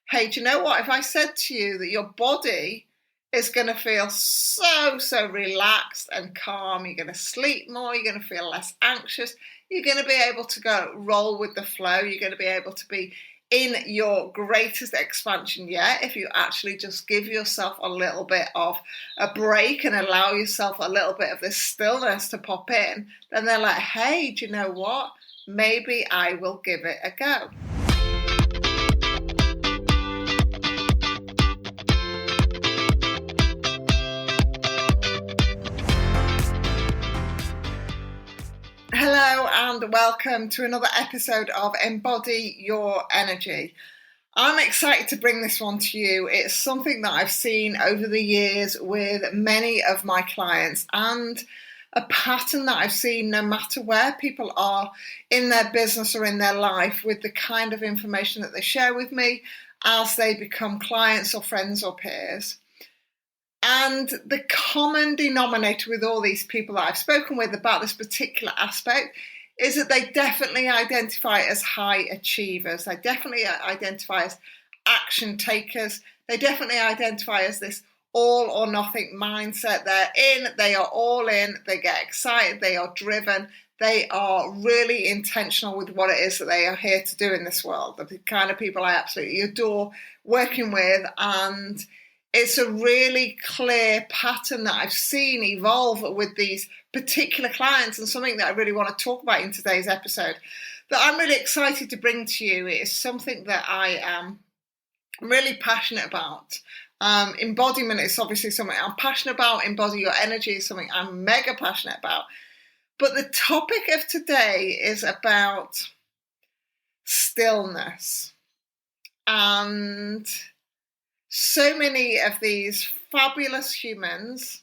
Hey, do you know what? If I said to you that your body is going to feel so relaxed and calm, you're going to sleep more, you're going to feel less anxious, you're going to be able to go roll with the flow, you're going to be able to be in your greatest expansion yet if you actually just give yourself a little bit of a break and allow yourself a little bit of this stillness to pop in, then they're like, hey, do you know what? Maybe I will give it a go. Hello and welcome to another episode of Embody Your Energy. I'm excited to bring this one to you. It's something that I've seen over the years with many of my clients and a pattern that I've seen no matter where people are in their business or in their life with the kind of information that they share with me as they become clients or friends or peers. And the common denominator with all these people that I've spoken with about this particular aspect is that they definitely identify as high achievers. They definitely identify as action takers. They definitely identify as this all or nothing mindset. They're in, they are all in, they get excited, they are driven, they are really intentional with what it is that they are here to do in this world. They're the kind of people I absolutely adore working with, and it's a really clear pattern that I've seen evolve with these particular clients, and something that I really want to talk about in today's episode that I'm really excited to bring to you. It is something that I am really passionate about. Embodiment is obviously something I'm passionate about. Embody Your Energy is something I'm mega passionate about. But the topic of today is about stillness. And so many of these fabulous humans,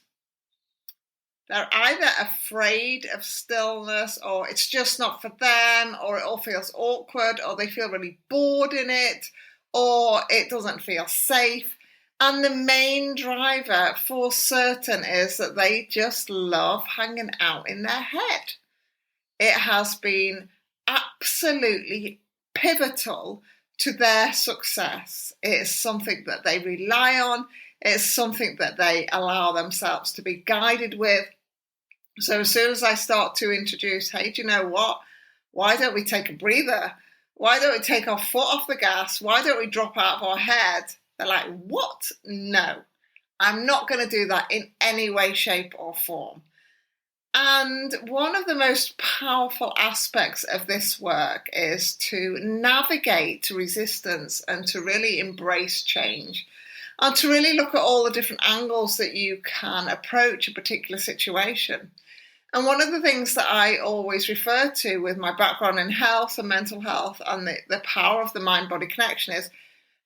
they're either afraid of stillness, or it's just not for them, or it all feels awkward, or they feel really bored in it, or it doesn't feel safe. And the main driver for certain is that they just love hanging out in their head. It has been absolutely pivotal to their success. It is something that they rely on. It's something that they allow themselves to be guided with. So as soon as I start to introduce, hey, do you know what? Why don't we take a breather? Why don't we take our foot off the gas? Why don't we drop out of our head? They're like, what? No, I'm not going to do that in any way, shape or form. And one of the most powerful aspects of this work is to navigate resistance and to really embrace change and to really look at all the different angles that you can approach a particular situation. And one of the things that I always refer to with my background in health and mental health and the power of the mind-body connection is,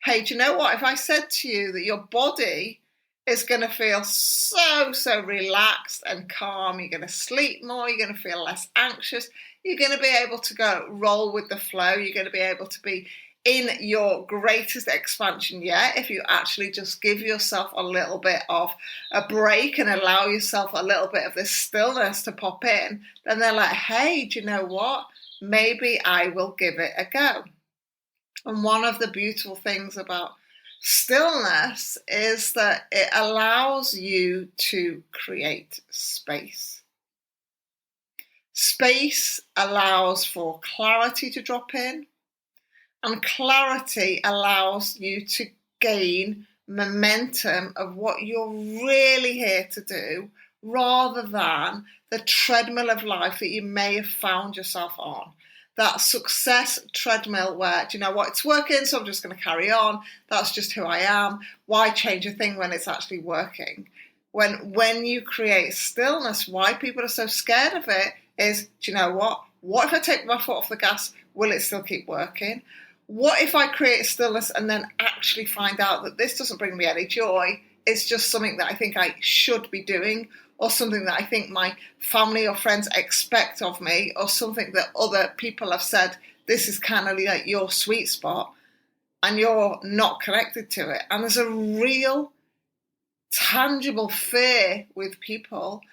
hey, do you know what? If I said to you that your body is going to feel so relaxed and calm, you're going to sleep more, you're going to feel less anxious, you're going to be able to go roll with the flow, you're going to be able to be in your greatest expansion yet if you actually just give yourself a little bit of a break and allow yourself a little bit of this stillness to pop in, then they're like, hey, do you know what? Maybe I will give it a go. And one of the beautiful things about stillness is that it allows you to create space. Space allows for clarity to drop in, and clarity allows you to gain momentum of what you're really here to do, rather than the treadmill of life that you may have found yourself on. That success treadmill where, do you know what, it's working, so I'm just going to carry on. That's just who I am. Why change a thing when it's actually working? When you create stillness, why people are so scared of it is, do you know what? What if I take my foot off the gas? Will it still keep working? What if I create stillness and then actually find out that this doesn't bring me any joy? It's just something that I think I should be doing, or something that I think my family or friends expect of me, or something that other people have said, this is kind of like your sweet spot, and you're not connected to it. And there's a real tangible fear with people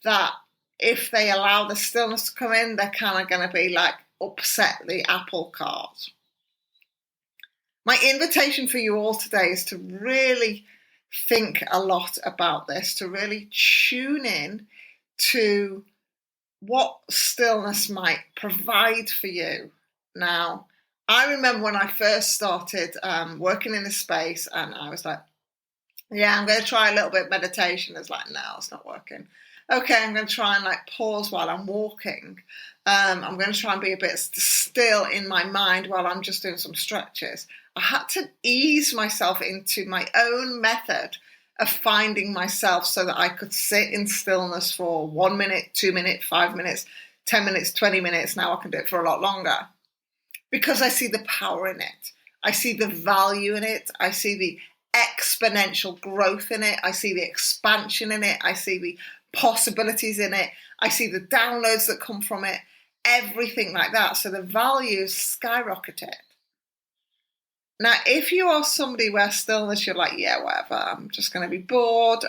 that if they allow the stillness to come in, they're kind of going to be like upset the apple cart. My invitation for you all today is to really think a lot about this, to really tune in to what stillness might provide for you. Now, I remember when I first started working in this space, and I was like, yeah, I'm going to try a little bit of meditation. It's like, no, it's not working. Okay, I'm going to try and pause while I'm walking. I'm going to try and be a bit still in my mind while I'm just doing some stretches. I had to ease myself into my own method of finding myself so that I could sit in stillness for 1 minute, 2 minutes, 5 minutes, 10 minutes, 20 minutes. Now I can do it for a lot longer because I see the power in it. I see the value in it. I see the exponential growth in it. I see the expansion in it. I see the possibilities in it. I see the downloads that come from it, everything like that. So the values skyrocketed. Now, if you are somebody where stillness, you're like, yeah, whatever, I'm just going to be bored.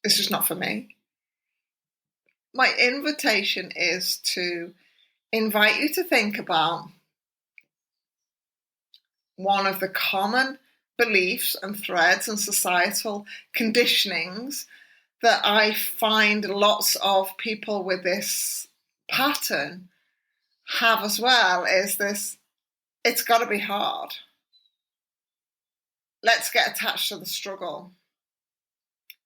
It's just not for me. My invitation is to invite you to think about one of the common beliefs and threads and societal conditionings that I find lots of people with this pattern have as well, is this: it's got to be hard. Let's get attached to the struggle.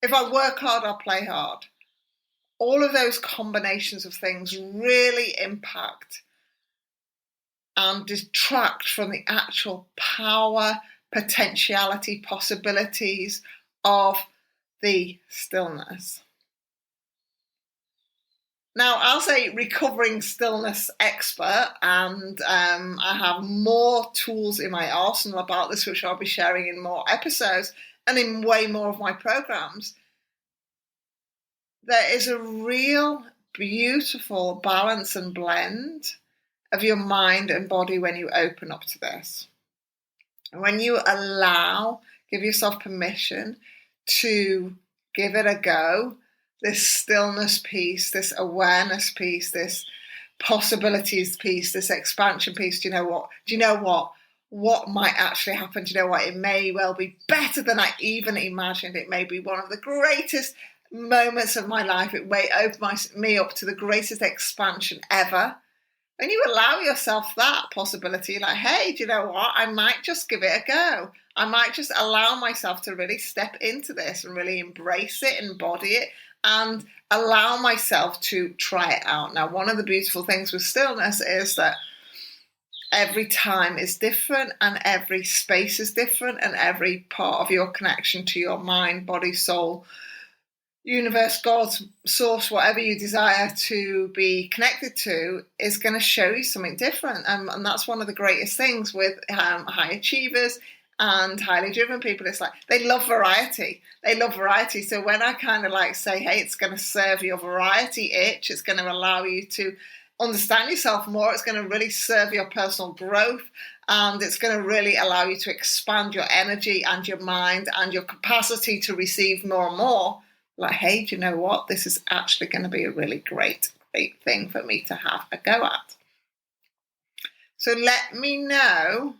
If I work hard, I'll play hard. All of those combinations of things really impact and detract from the actual power, potentiality, possibilities of the stillness. Now, as a recovering stillness expert, and I have more tools in my arsenal about this, which I'll be sharing in more episodes and in way more of my programs, there is a real beautiful balance and blend of your mind and body when you open up to this. And when you give yourself permission to give it a go, this stillness piece, this awareness piece, this possibilities piece, this expansion piece, do you know what? What might actually happen? Do you know what? It may well be better than I even imagined. It may be one of the greatest moments of my life. It may open me up to the greatest expansion ever. When you allow yourself that possibility, like, hey, do you know what? I might just give it a go. I might just allow myself to really step into this and really embrace it, embody it, and allow myself to try it out. Now, one of the beautiful things with stillness is that every time is different and every space is different and every part of your connection to your mind, body, soul, universe, God, source, whatever you desire to be connected to, is going to show you something different. And that's one of the greatest things with high achievers and highly driven people. It's like they love variety. So when I kind of say, hey, it's going to serve your variety itch, it's going to allow you to understand yourself more, it's going to really serve your personal growth, and it's going to really allow you to expand your energy and your mind and your capacity to receive more and more. Like, hey, do you know what? This is actually going to be a really great thing for me to have a go at. So let me know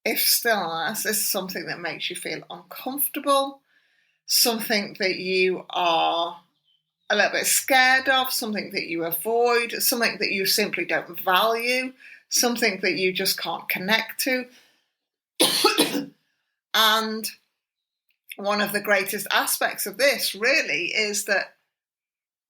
if stillness is something that makes you feel uncomfortable, something that you are a little bit scared of, something that you avoid, something that you simply don't value, something that you just can't connect to. And one of the greatest aspects of this really is that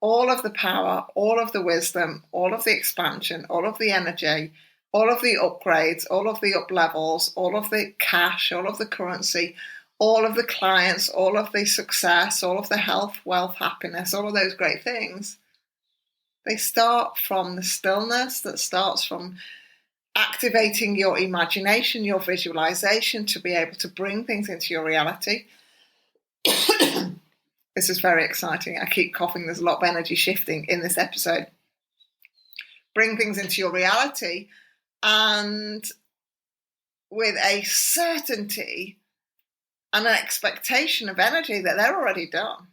all of the power, all of the wisdom, all of the expansion, all of the energy, all of the upgrades, all of the up levels, all of the cash, all of the currency, all of the clients, all of the success, all of the health, wealth, happiness, all of those great things, they start from the stillness that starts from activating your imagination, your visualization to be able to bring things into your reality. This is very exciting. I keep coughing. There's a lot of energy shifting in this episode. Bring things into your reality, and with a certainty and an expectation of energy that they're already done,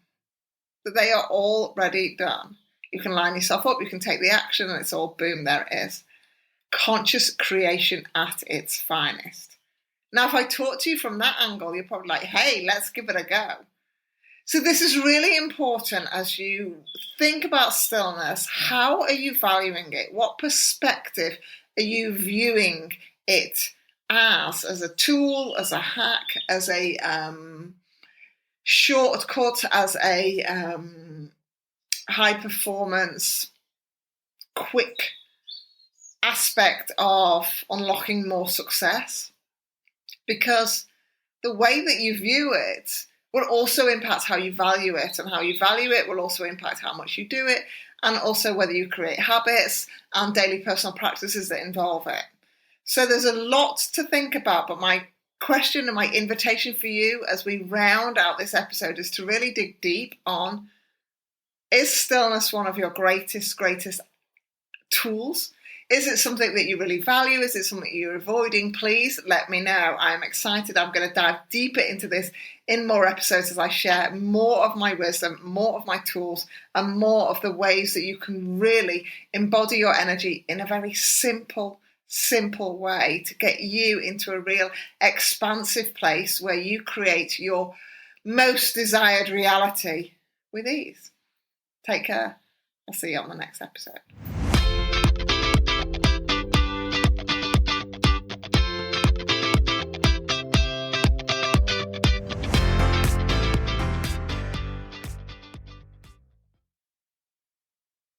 that they are already done. You can line yourself up, you can take the action, and it's all boom, there it is. conscious creation at its finest. Now, if I talk to you from that angle, you're probably like, hey, let's give it a go. So this is really important as you think about stillness. How are you valuing it? What perspective are you viewing it as a tool, as a hack, as a shortcut, as a high performance, quick aspect of unlocking more success? Because the way that you view it will also impact how you value it, and how you value it will also impact how much you do it, and also whether you create habits and daily personal practices that involve it. So there's a lot to think about, but my question and my invitation for you as we round out this episode is to really dig deep on, is stillness one of your greatest tools? Is it something that you really value? Is it something you're avoiding? Please let me know. I'm excited. I'm going to dive deeper into this in more episodes as I share more of my wisdom, more of my tools, and more of the ways that you can really embody your energy in a very simple way to get you into a real expansive place where you create your most desired reality with ease. Take care. I'll see you on the next episode.